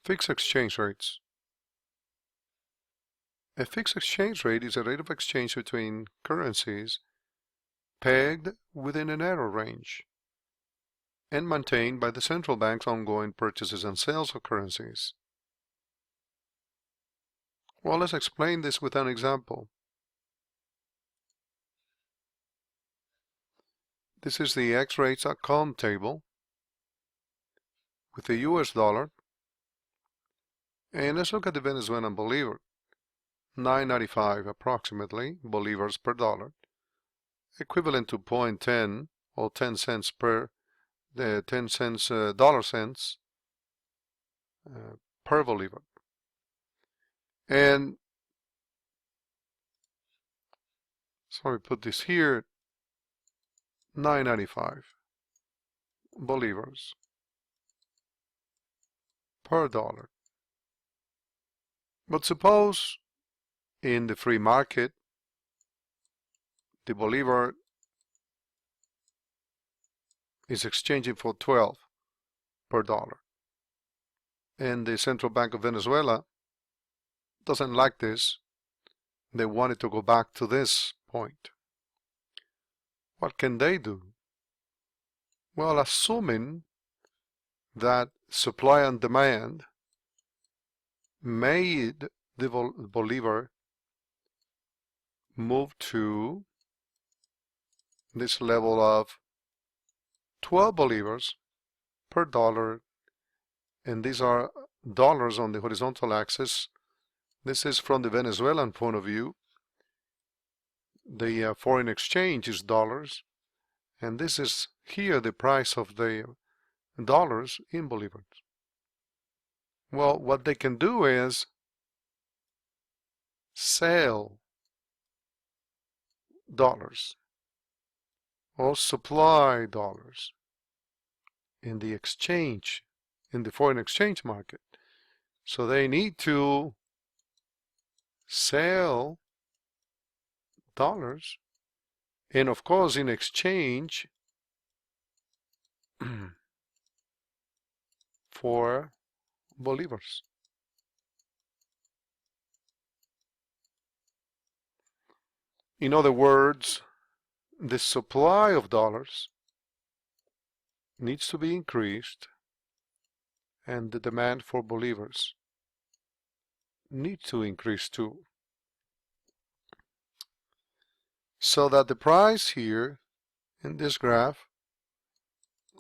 Fixed exchange rates. A fixed exchange rate is a rate of exchange between currencies pegged within a narrow range and maintained by the central bank's ongoing purchases and sales of currencies. Well, let's explain this with an example. This is the xrates.com table with the US dollar. And let's look at the Venezuelan bolivar. 9.95 approximately bolivars per dollar, equivalent to 0.10 or 10 cents per 10 cents dollar cents per bolivar. And so we put this here, 9.95 bolivars per dollar. But suppose in the free market the bolivar is exchanging for 12 per dollar, and the Central Bank of Venezuela doesn't like this. They want it to go back to this point. What can they do? Well, assuming that supply and demand made the bolivar move to this level of 12 bolivars per dollar, and these are dollars on the horizontal axis. This is from the Venezuelan point of view. The foreign exchange is dollars, and this is here the price of the dollars in bolivars. Well, what they can do is sell dollars or supply dollars in the exchange, in the foreign exchange market. So they need to sell dollars, and of course in exchange for bolivars. In other words, the supply of dollars needs to be increased, and the demand for bolivars needs to increase too, so that the price here in this graph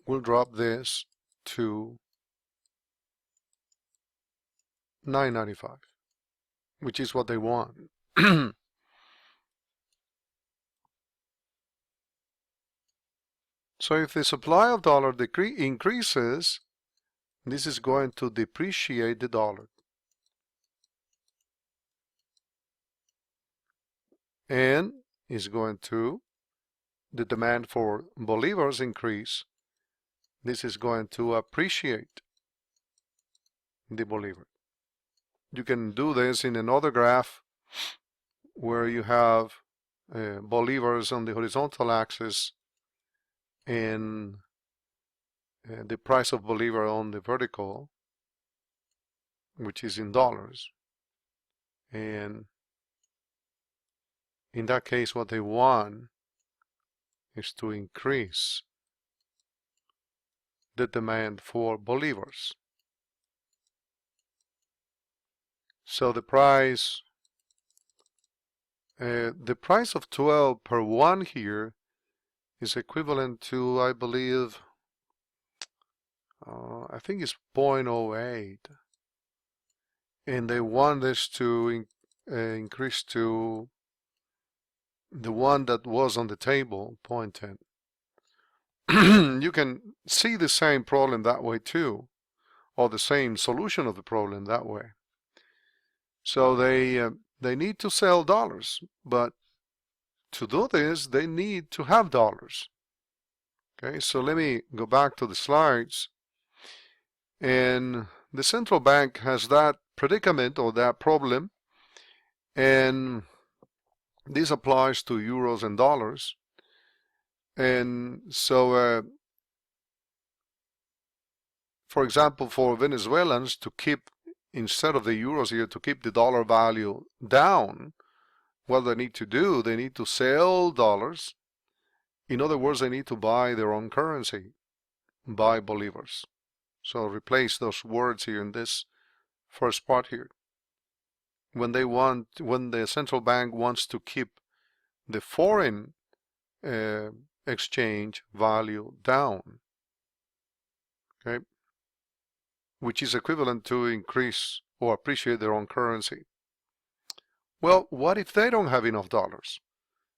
will drop this to 9.95, which is what they want. So if the supply of dollar increases, this is going to depreciate the dollar. And is going to, the demand for bolivars increase. This is going to appreciate the bolivar. You can do this in another graph where you have bolivars on the horizontal axis and the price of bolivar on the vertical, which is in dollars. And in that case, what they want is to increase the demand for bolivars. So the price of 12 per one here is equivalent to, I believe, I think it's 0.08, and they want this to increase to the one that was on the table, 0.10. You can see the same problem that way too, or the same solution of the problem that way. So they need to sell dollars, but to do this, they need to have dollars. Okay, so let me go back to the slides. And the central bank has that predicament or that problem, and this applies to euros and dollars. And so for example, for Venezuelans to keep, instead of the euros here, to keep the dollar value down, what they need to do, they need to sell dollars. In other words, they need to buy their own currency, buy bolivars. So replace those words here in this first part here. When the central bank wants to keep the foreign exchange value down, okay, which is equivalent to increase or appreciate their own currency. Well, what if they don't have enough dollars?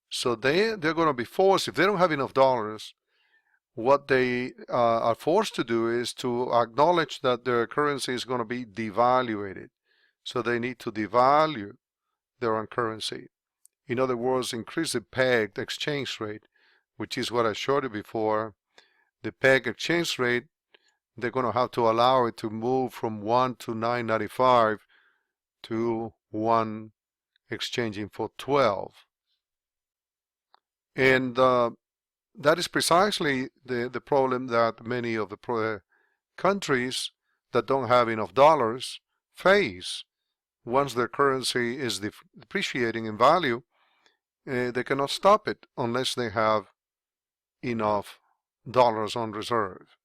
So they're going to be forced, if they don't have enough dollars, what they are forced to do is to acknowledge that their currency is going to be devaluated. So they need to devalue their own currency. In other words, increase the pegged exchange rate, which is what I showed you before. The pegged exchange rate, they're going to have to allow it to move from 1 to 9.95 to 1 exchanging for 12. And that is precisely the problem that many of the countries that don't have enough dollars face. Once their currency is depreciating in value, they cannot stop it unless they have enough dollars on reserve.